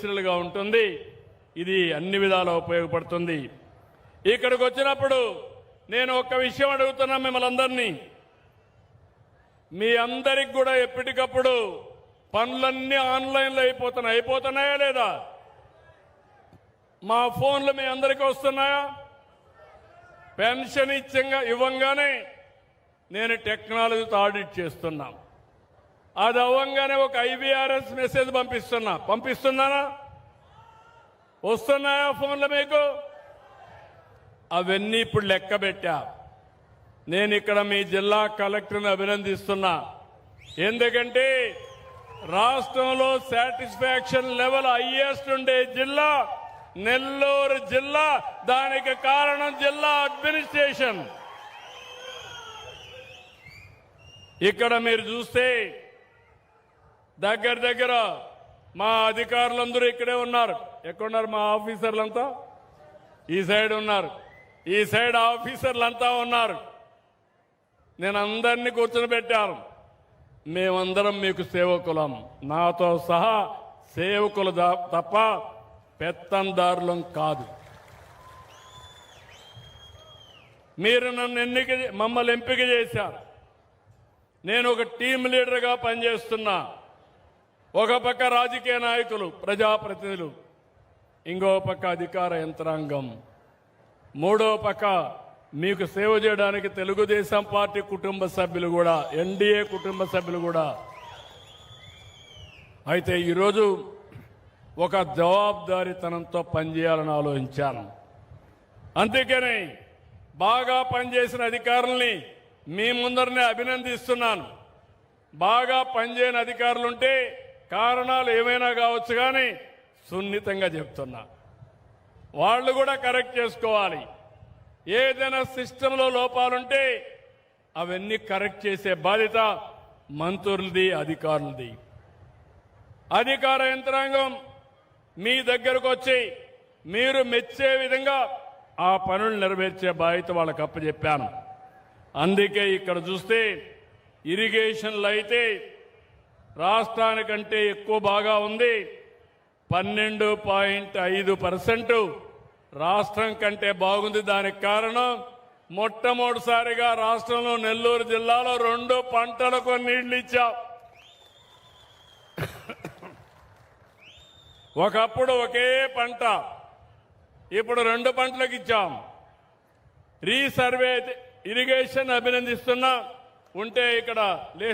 బెనిఫిషియల్గా ఉంటుంది. ఇది అన్ని విధాలా ఉపయోగపడుతుంది. ఇక్కడికి వచ్చినప్పుడు నేను ఒక్క విషయం అడుగుతున్నా మిమ్మల్ని అందరినీ. మీ అందరికి కూడా ఎప్పటికప్పుడు పనులన్నీ ఆన్లైన్లో అయిపోతున్నాయా లేదా? మా ఫోన్లు మీ అందరికీ వస్తున్నాయా? పెన్షన్ ఇవ్వంగానే నేను టెక్నాలజీతో ఆడిట్ చేస్తున్నా. అది అవ్వంగానే ఒక IVRS మెసేజ్ పంపిస్తున్నానా? వస్తున్నాయా ఫోన్లు మీకు? అవన్నీ ఇప్పుడు లెక్క పెట్టా. నేను ఇక్కడ మీ జిల్లా కలెక్టర్ని అభినందిస్తున్నా. ఎందుకంటే రాష్ట్రంలో సాటిస్ఫాక్షన్ లెవెల్ హైయెస్ట్ ఉండే జిల్లా నెల్లూరు జిల్లా. దానికి కారణం జిల్లా అడ్మినిస్ట్రేషన్. ఇక్కడ మీరు చూస్తే దగ్గర మా అధికారులందరూ ఇక్కడే ఉన్నారు. ఎక్కడున్నారు మా ఆఫీసర్లంతా? ఈ సైడ్ ఉన్నారు. ఈ సైడ్ ఆఫీసర్లంతా ఉన్నారు. నేను అందరినీ కూర్చొని పెట్టాను. మేమందరం మీకు సేవకులం, నాతో సహా సేవకులు తప్ప పెత్తందారులం కాదు. మీరు మమ్మల్ని ఎంపిక చేశారు. నేను ఒక టీం లీడర్గా పనిచేస్తున్నా. ఒక పక్క రాజకీయ నాయకులు, ప్రజాప్రతినిధులు, ఇంకో పక్క అధికార యంత్రాంగం, మూడో పక్క మీకు సేవ చేయడానికి తెలుగుదేశం పార్టీ కుటుంబ సభ్యులు కూడా, NDA కుటుంబ సభ్యులు కూడా. అయితే ఈరోజు ఒక జవాబుదారీతనంతో పనిచేయాలని ఆలోచించాను. అందుకని బాగా పనిచేసిన అధికారుల్ని మీ ముందరనే అభినందిస్తున్నాను. బాగా పనిచేయని అధికారులుంటే కారణాలు ఏమైనా కావచ్చు, కానీ సున్నితంగా చెప్తున్నా వాళ్ళు కూడా కరెక్ట్ చేసుకోవాలి. ఏదైనా సిస్టంలో లోపాలుంటే అవన్నీ కరెక్ట్ చేసే బాధ్యత మంత్రులది, అధికారులది. అధికార యంత్రాంగం మీ దగ్గరకు వచ్చి మీరు మెచ్చే విధంగా ఆ పనులు నెరవేర్చే బాధ్యత వాళ్ళకి అప్పచెప్పాను. అందుకే ఇక్కడ చూస్తే ఇరిగేషన్లో అయితే రాష్ట్రానికంటే ఎక్కువ బాగా ఉంది. 12.5% రాష్ట్రం కంటే బాగుంది. దానికి కారణం మొట్టమొదటిసారిగా రాష్ట్రంలో నెల్లూరు జిల్లాలో 2 పంటలకు నీళ్లు ఇచ్చాం. ఒకప్పుడు ఒకే పంట, ఇప్పుడు 2 పంటలకు ఇచ్చాం. రీసర్వే ఇరిగేషన్ అభినందిస్తున్నా. ఉంటే ఇక్కడ లేచి